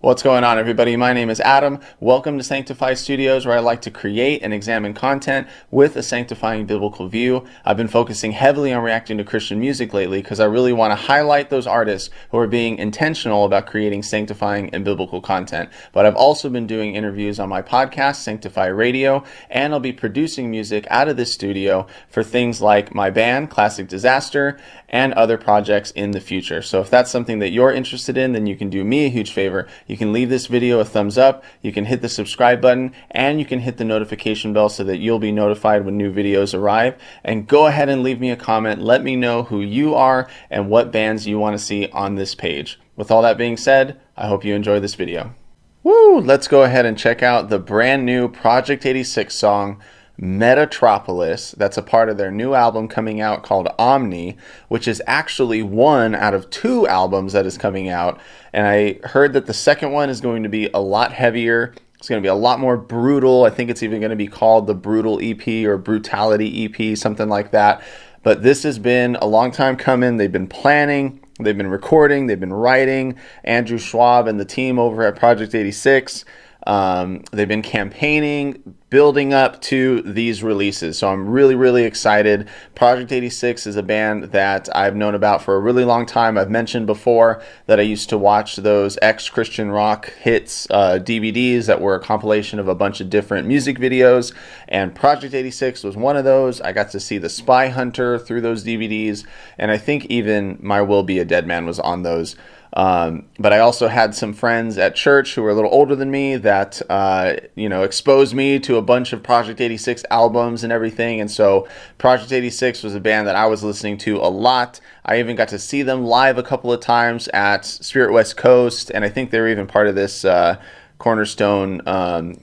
What's going on, everybody? My name is Adam. Welcome to Sanctify Studios, where I like to create and examine content with a sanctifying biblical view. I've been focusing heavily on reacting to Christian music lately because I really want to highlight those artists who are being intentional about creating sanctifying and biblical content. But I've also been doing interviews on my podcast, Sanctify Radio, and I'll be producing music out of this studio for things like my band, Classic Disaster, and other projects in the future. So if that's something that you're interested in, then you can do me a huge favor. You can leave this video a thumbs up, you can hit the subscribe button, and you can hit the notification bell so that you'll be notified when new videos arrive. And go ahead and leave me a comment. Let me know who you are and what bands you want to see on this page. With all that being said, I hope you enjoy this video. Woo! Let's go ahead and check out the brand new Project 86 song, Metatropolis. That's a part of their new album coming out called Omni, which is actually one out of two albums that is coming out. And I heard that the second one is going to be a lot heavier. It's going to be a lot more brutal. I think it's even going to be called the Brutal EP or Brutality EP, something like that. But this has been a long time coming. They've been planning, they've been recording, they've been writing. Andrew Schwab and the team over at Project 86, they've been campaigning, building up to these releases. So I'm really excited. Project 86 is a band that I've known about for a really long time. I've mentioned before that I used to watch those ex-Christian rock hits DVDs that were a compilation of a bunch of different music videos, and Project 86 was one of those. I got to see The Spy Hunter through those DVDs, and I think even My Will Be a Dead Man was on those. But I also had some friends at church who were a little older than me that, exposed me to a bunch of Project 86 albums and everything. And so Project 86 was a band that I was listening to a lot. I even got to see them live a couple of times at Spirit West Coast. And I think they were even part of this, Cornerstone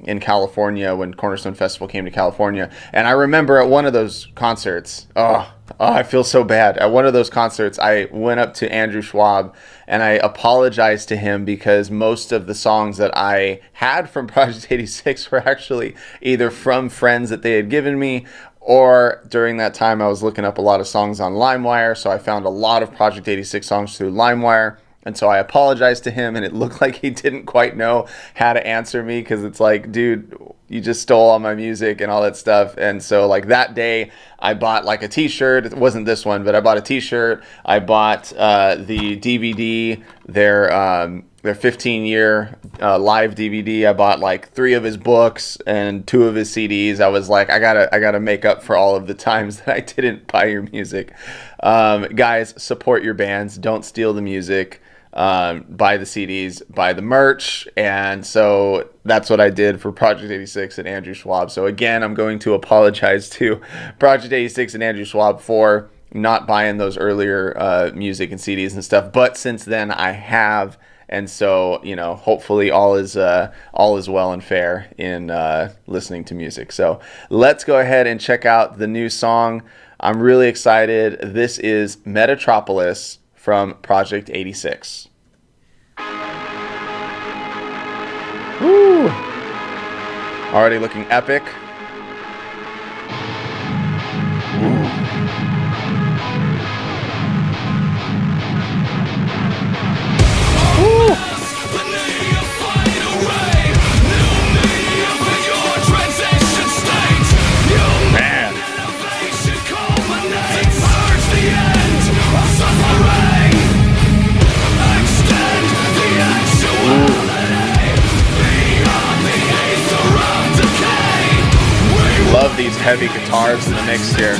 in California when Cornerstone Festival came to California. And I remember at one of those concerts, I feel so bad. At one of those concerts, I went up to Andrew Schwab and I apologized to him because most of the songs that I had from Project 86 were actually either from friends that they had given me, or during that time I was looking up a lot of songs on LimeWire, so I found a lot of Project 86 songs through LimeWire. And so I apologized to him, and it looked like he didn't quite know how to answer me because it's like, dude, you just stole all my music and all that stuff. And so like that day, I bought like a t-shirt. It wasn't this one, but I bought a t-shirt. I bought the DVD, their 15-year live DVD. I bought like 3 of his books and 2 of his CDs. I was like, I gotta make up for all of the times that I didn't buy your music. Guys, support your bands. Don't steal the music. Buy the CDs, buy the merch. And so that's what I did for Project 86 and Andrew Schwab. So again, I'm going to apologize to Project 86 and Andrew Schwab for not buying those earlier music and CDs and stuff. But since then I have, and so, hopefully all is well and fair in listening to music. So let's go ahead and check out the new song. I'm really excited. This is Metatropolis from Project 86. Woo! Already looking epic. Love these heavy guitars in the mix here.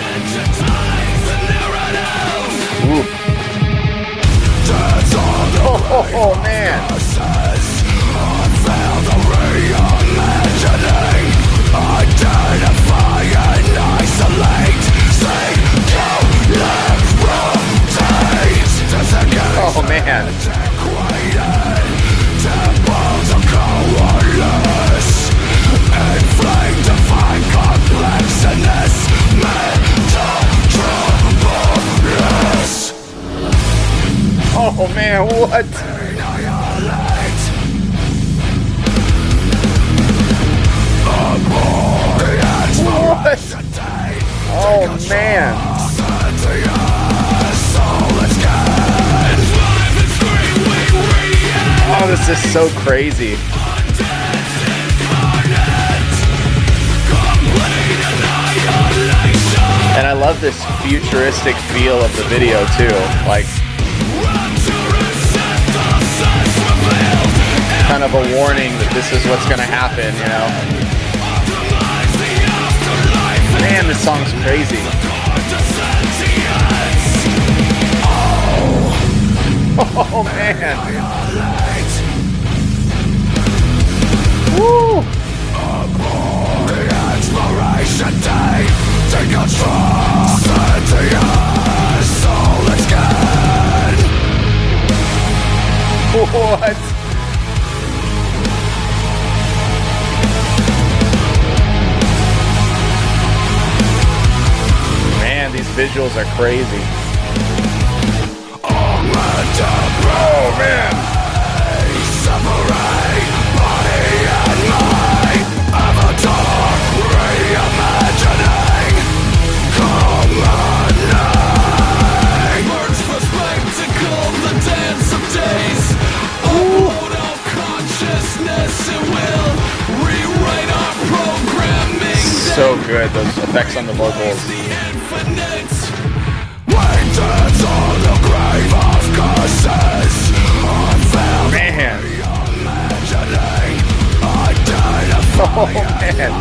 Ooh. Oh man. Oh man. Oh man, what? What? Oh man. Oh, this just so crazy. And I love this futuristic feel of the video too. Like, kind of a warning that this is what's going to happen, you know? Man, this song's crazy. Oh, man. Woo! What? Man, these visuals are crazy. Oh, man. So good, those effects on the vocals. Man. Oh, man.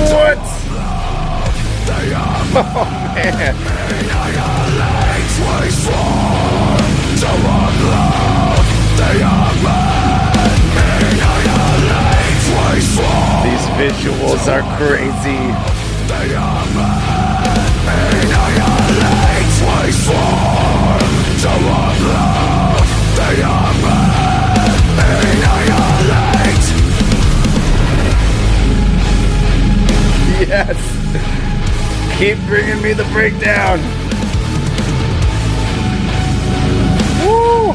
What? Oh, man. These visuals are crazy. Yes. Keep bringing me the breakdown. Woo!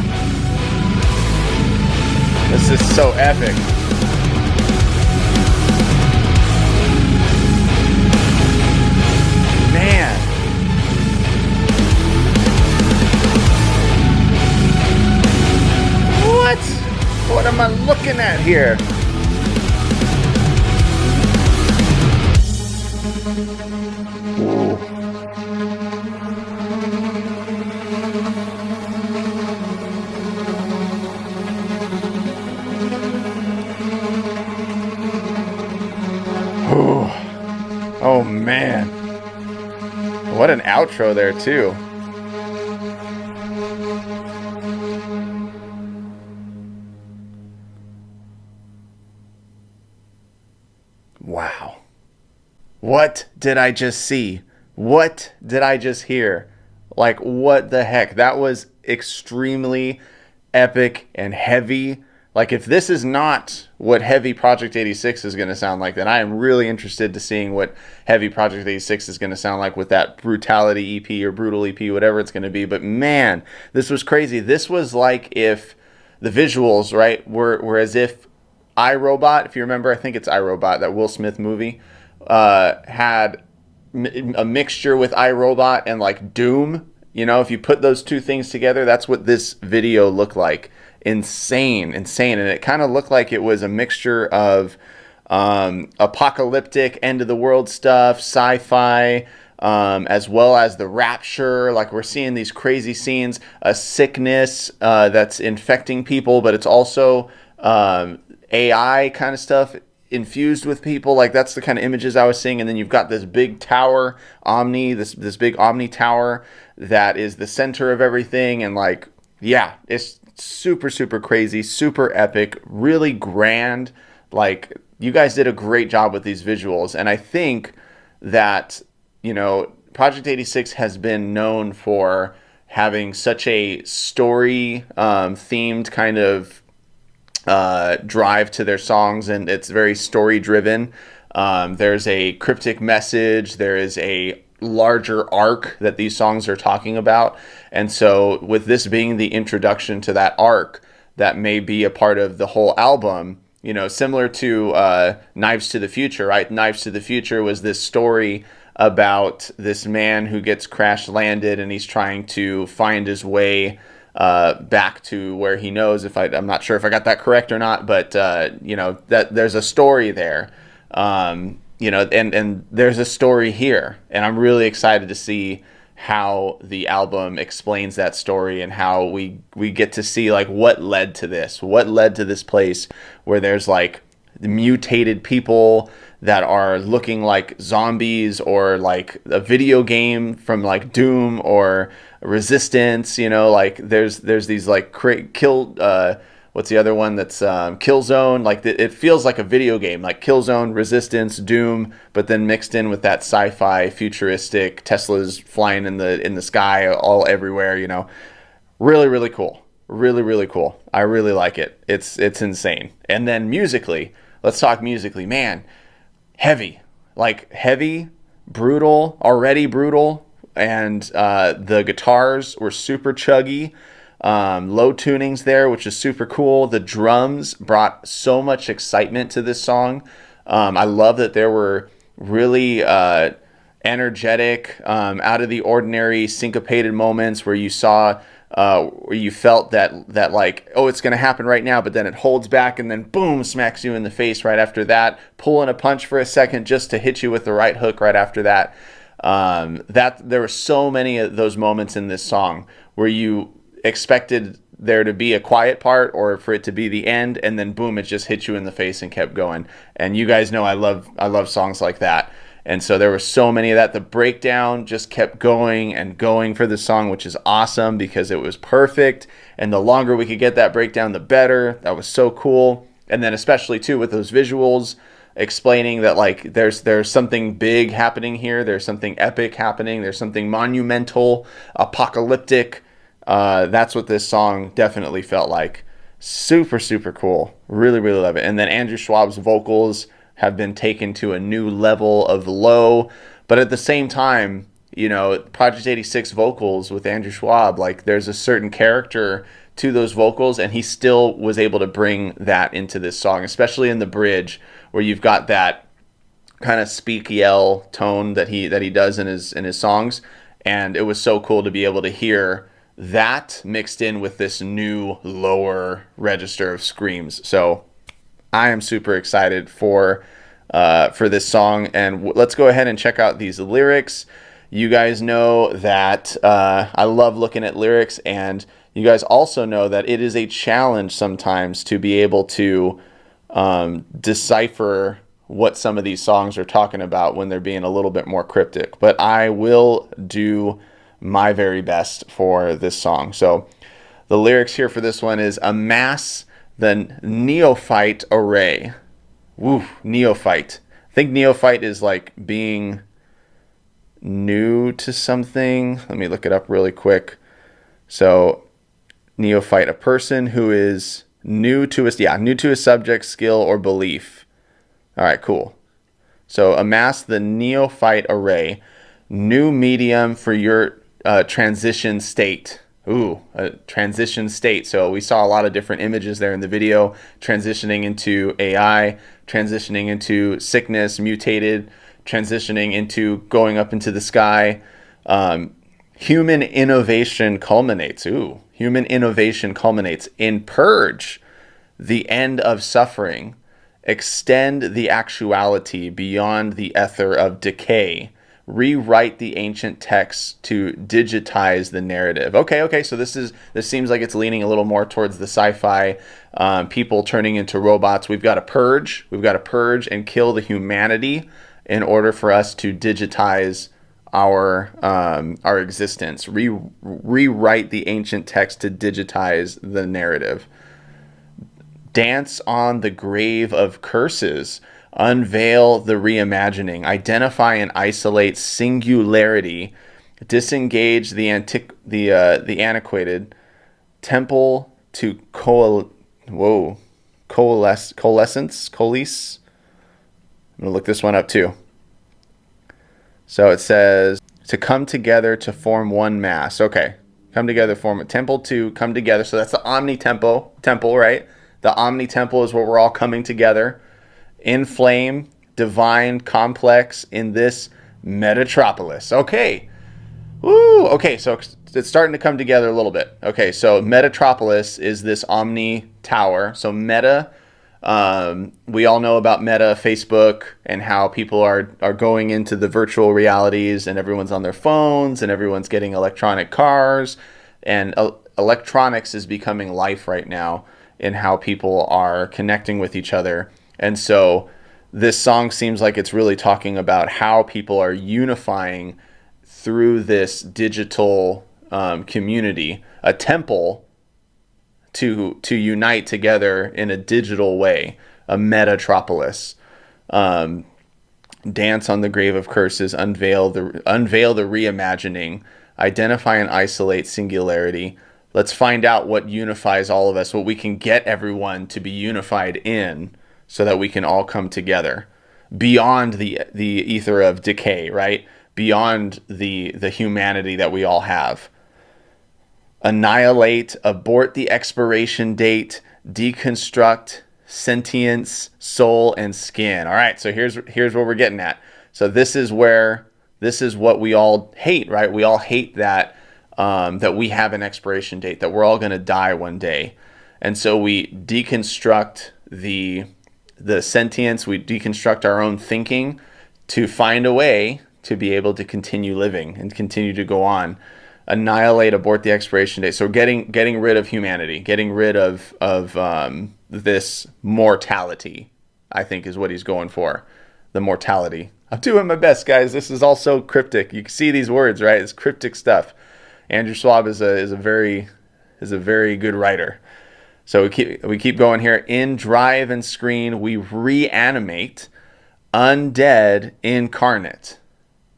This is so epic. Man. What? What am I looking at here? Ooh. Ooh. Oh man. What an outro there too. Wow. What did I just see? What did I just hear? Like, what the heck? That was extremely epic and heavy. Like, if this is not what Heavy Project 86 is going to sound like, then I am really interested to seeing what Heavy Project 86 is going to sound like with that Brutality EP or Brutal EP, whatever it's going to be. But man, this was crazy. This was like if the visuals, right, were as if iRobot, if you remember, I think it's iRobot, that Will Smith movie, had a mixture with iRobot and like Doom. You know, if you put those two things together, that's what this video looked like. Insane. And it kind of looked like it was a mixture of apocalyptic end of the world stuff, sci-fi, as well as the rapture. Like, we're seeing these crazy scenes, a sickness that's infecting people, but it's also AI kind of stuff infused with people. Like, that's the kind of images I was seeing. And then you've got this big tower, this big Omni tower that is the center of everything. And like, yeah, it's super, super crazy, super epic, really grand. Like, you guys did a great job with these visuals. And I think that, you know, Project 86 has been known for having such a story themed kind of drive to their songs, and it's very story driven. There's a cryptic message, there is a larger arc that these songs are talking about. And so with this being the introduction to that arc that may be a part of the whole album, you know, similar to Knives to the Future, right? Knives to the Future was this story about this man who gets crash landed and he's trying to find his way back to where he knows. I'm not sure if I got that correct or not, but you know, that there's a story there. You know, and there's a story here, and I'm really excited to see how the album explains that story and how we get to see like what led to this place where there's like mutated people that are looking like zombies, or like a video game from like Doom or Resistance, you know, like there's these like what's the other one that's Killzone, like it feels like a video game, like Killzone, Resistance, Doom, but then mixed in with that sci-fi futuristic Teslas flying in the sky all everywhere, you know. Really cool. Really cool. I really like it. It's insane. And then musically, let's talk musically, man. Heavy, brutal, already brutal, and the guitars were super chuggy. Low tunings there, which is super cool. The drums brought so much excitement to this song. I love that there were really energetic, out of the ordinary syncopated moments where you saw, where you felt that like, oh, it's going to happen right now, but then it holds back and then boom, smacks you in the face right after that, pulling a punch for a second just to hit you with the right hook right after that. That there were so many of those moments in this song where you expected there to be a quiet part or for it to be the end, and then boom, it just hit you in the face and kept going. And you guys know I love songs like that. And so there were so many of that. The breakdown just kept going and going for the song, which is awesome because it was perfect. And the longer we could get that breakdown, the better. That was so cool. And then especially too with those visuals explaining that like there's something big happening here. There's something epic happening. There's something monumental, apocalyptic. That's what this song definitely felt like. Super cool. Really love it. And then Andrew Schwab's vocals have been taken to a new level of low, but at the same time, you know, Project 86 vocals with Andrew Schwab, like there's a certain character to those vocals, and he still was able to bring that into this song, especially in the bridge where you've got that kind of speak yell tone that he does in his songs. And it was so cool to be able to hear that mixed in with this new lower register of screams. So I am super excited for this song, and let's go ahead and check out these lyrics. You guys know that I love looking at lyrics, and you guys also know that it is a challenge sometimes to be able to decipher what some of these songs are talking about when they're being a little bit more cryptic. But I will do my very best for this song. So the lyrics here for this one is amass the neophyte array. Woo, neophyte. I think neophyte is like being new to something. Let me look it up really quick. So neophyte, a person who is new to a subject, skill, or belief. All right, cool. So amass the neophyte array, new medium for your transition state. Ooh, a transition state. So we saw a lot of different images there in the video, transitioning into AI, transitioning into sickness, mutated, transitioning into going up into the sky. Human innovation culminates. Ooh, human innovation culminates in purge, the end of suffering, extend the actuality beyond the ether of decay, rewrite the ancient texts to digitize the narrative. Okay. So this seems like it's leaning a little more towards the sci-fi, people turning into robots. We've got to purge and kill the humanity in order for us to digitize our existence. Rewrite the ancient text to digitize the narrative. Dance on the grave of curses. Unveil the reimagining, identify and isolate singularity, disengage the antiquated, temple to coalescence. I'm gonna look this one up too. So it says to come together to form one mass. Okay, come together, form a temple to come together. So that's the omni-temple, right? The omni-temple is where we're all coming together in flame, divine, complex in this Metatropolis. Okay. Woo! Okay, so it's starting to come together a little bit. Okay, so Metatropolis is this Omni Tower. So Meta, we all know about Meta, Facebook, and how people are going into the virtual realities, and everyone's on their phones, and everyone's getting electronic cars, and electronics is becoming life right now in how people are connecting with each other. And so this song seems like it's really talking about how people are unifying through this digital community, a temple to unite together in a digital way, a Metatropolis. Dance on the grave of curses, unveil the reimagining, identify and isolate singularity. Let's find out what unifies all of us, what we can get everyone to be unified in, so that we can all come together beyond the ether of decay, right? Beyond the humanity that we all have. Annihilate, abort the expiration date, deconstruct sentience, soul, and skin. All right, so here's what we're getting at. So this is what we all hate, right? We all hate that that we have an expiration date, that we're all going to die one day. And so we deconstruct the sentience, we deconstruct our own thinking to find a way to be able to continue living and continue to go on. Annihilate, abort the expiration date. So getting rid of humanity, getting rid of this mortality, I think is what he's going for. The mortality. I'm doing my best, guys. This is all so cryptic. You can see these words, right? It's cryptic stuff. Andrew Schwab is a very good writer. So we keep going here. In Drive and Screen, we reanimate undead incarnate.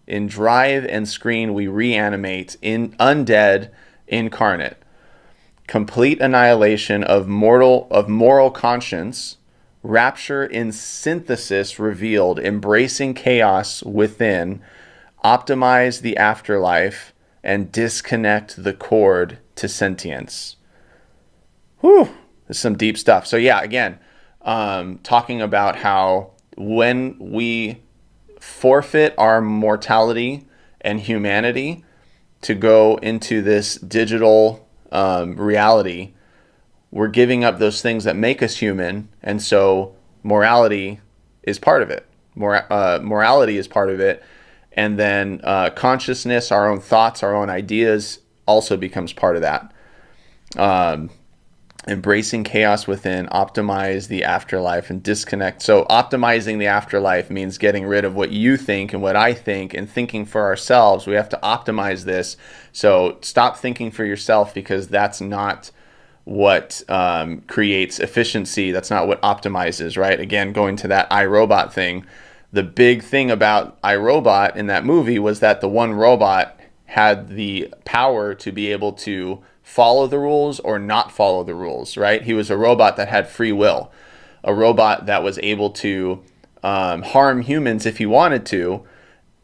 In Drive and Screen, we reanimate in undead incarnate. Complete annihilation of moral conscience. Rapture in synthesis revealed. Embracing chaos within. Optimize the afterlife and disconnect the cord to sentience. Whew, this is some deep stuff. So yeah, again, talking about how when we forfeit our mortality and humanity to go into this digital reality, we're giving up those things that make us human, and so morality is part of it. Morality is part of it, and then consciousness, our own thoughts, our own ideas also becomes part of that. Embracing chaos within, optimize the afterlife, and disconnect. So optimizing the afterlife means getting rid of what you think and what I think and thinking for ourselves. We have to optimize this. So stop thinking for yourself, because that's not what creates efficiency. That's not what optimizes, right? Again, going to that iRobot thing. The big thing about iRobot in that movie was that the one robot had the power to be able to follow the rules or not follow the rules, right? He was a robot that had free will, a robot that was able to harm humans if he wanted to,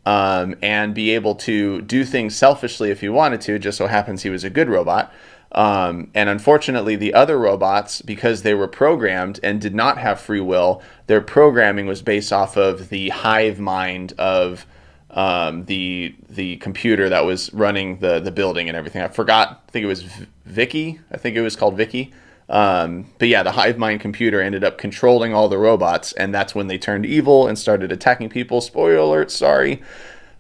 and be able to do things selfishly if he wanted to. It just so happens he was a good robot. And unfortunately, the other robots, because they were programmed and did not have free will, their programming was based off of the hive mind of the computer that was running the building and everything. I forgot. I think it was Vicky. I think it was called Vicky. But yeah, the hive mind computer ended up controlling all the robots, and that's when they turned evil and started attacking people. Spoiler alert, sorry.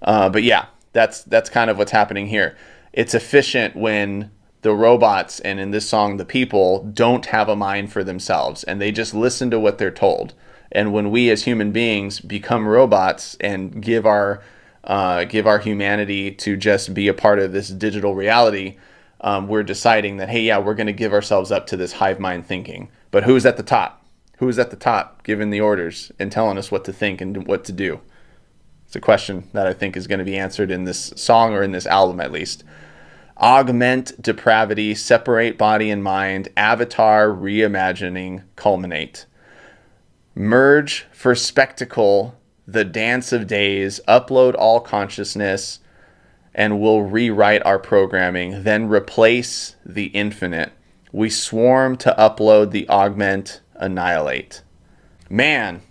But yeah, that's kind of what's happening here. It's efficient when the robots, and in this song, the people, don't have a mind for themselves, and they just listen to what they're told. And when we as human beings become robots and give our humanity to just be a part of this digital reality, we're deciding that, hey, yeah, we're going to give ourselves up to this hive mind thinking. But who's at the top? Who's at the top giving the orders and telling us what to think and what to do? It's a question that I think is going to be answered in this song, or in this album at least. Augment depravity, separate body and mind, avatar reimagining, culminate. Merge for spectacle, the dance of days, upload all consciousness, and we'll rewrite our programming, then replace the infinite. We swarm to upload the augment, annihilate. Man,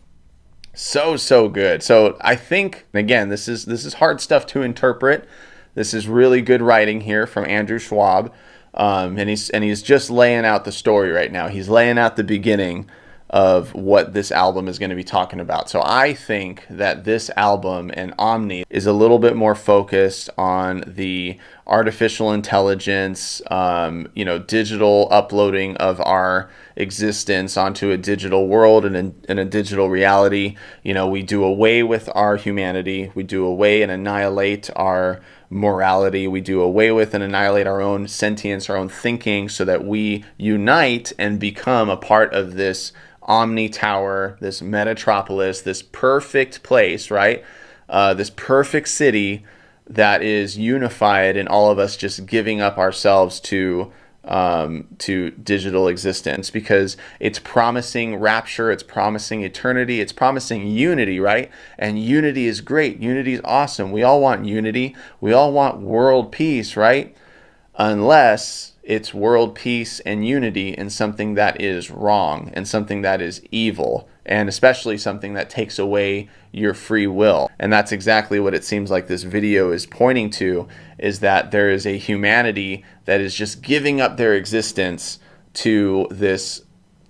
so good. So I think, again, this is hard stuff to interpret. This is really good writing here from Andrew Schwab, and he's just laying out the story right now. He's laying out the beginning of what this album is going to be talking about. So I think that this album and Omni is a little bit more focused on the artificial intelligence, digital uploading of our existence onto a digital world and in a digital reality. We do away with our humanity. We do away and annihilate our morality. We do away with and annihilate our own sentience, our own thinking, so that we unite and become a part of this Omni Tower, this Metatropolis, this perfect place, right? This perfect city that is unified, and all of us just giving up ourselves to digital existence, because it's promising rapture, it's promising eternity, it's promising unity, right? And unity is great. Unity is awesome. We all want unity. We all want world peace, right? Unless it's world peace and unity in something that is wrong and something that is evil, and especially something that takes away your free will. And that's exactly what it seems like this video is pointing to, is that there is a humanity that is just giving up their existence to this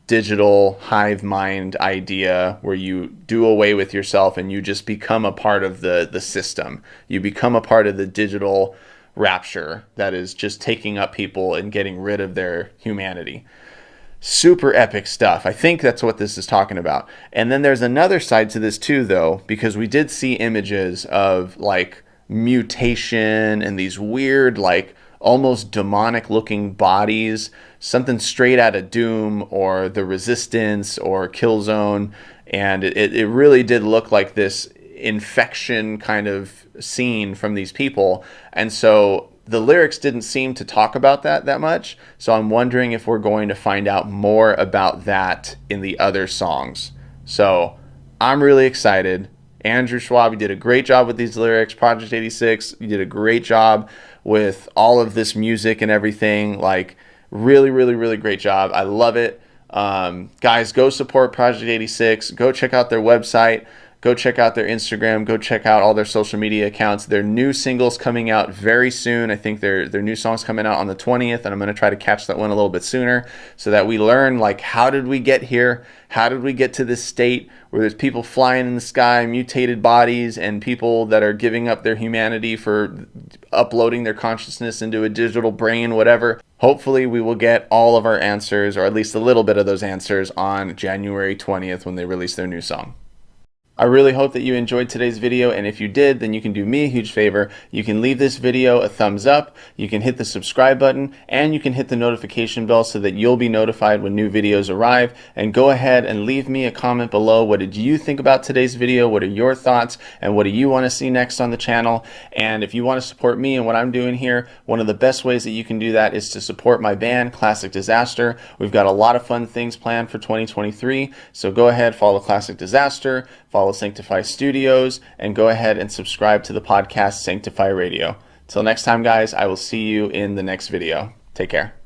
digital hive mind idea where you do away with yourself and you just become a part of the system. You become a part of the digital rapture that is just taking up people and getting rid of their humanity. Super epic stuff. I think that's what this is talking about. And then there's another side to this too, though, because we did see images of like mutation and these weird, like almost demonic looking bodies, something straight out of Doom or The Resistance or Killzone. And it really did look like this infection kind of scene from these people. And so the lyrics didn't seem to talk about that much. So I'm wondering if we're going to find out more about that in the other songs. So I'm really excited. Andrew Schwab, you did a great job with these lyrics. Project 86, you did a great job with all of this music and everything. Like really great job. I love it. Guys, go support Project 86. Go check out their website. Go check out their Instagram. Go check out all their social media accounts. Their new single's coming out very soon. I think their new song's coming out on the 20th, and I'm going to try to catch that one a little bit sooner so that we learn, like, how did we get here? How did we get to this state where there's people flying in the sky, mutated bodies, and people that are giving up their humanity for uploading their consciousness into a digital brain, whatever. Hopefully we will get all of our answers, or at least a little bit of those answers, on January 20th when they release their new song. I really hope that you enjoyed today's video, and if you did, then you can do me a huge favor. You can leave this video a thumbs up, you can hit the subscribe button, and you can hit the notification bell so that you'll be notified when new videos arrive. And go ahead and leave me a comment below. What did you think about today's video? What are your thoughts? And what do you want to see next on the channel? And if you want to support me and what I'm doing here, one of the best ways that you can do that is to support my band, Classic Disaster. We've got a lot of fun things planned for 2023, so go ahead, follow Classic Disaster, follow Sanctify Studios, and go ahead and subscribe to the podcast Sanctify Radio. Till next time, guys, I will see you in the next video. Take care.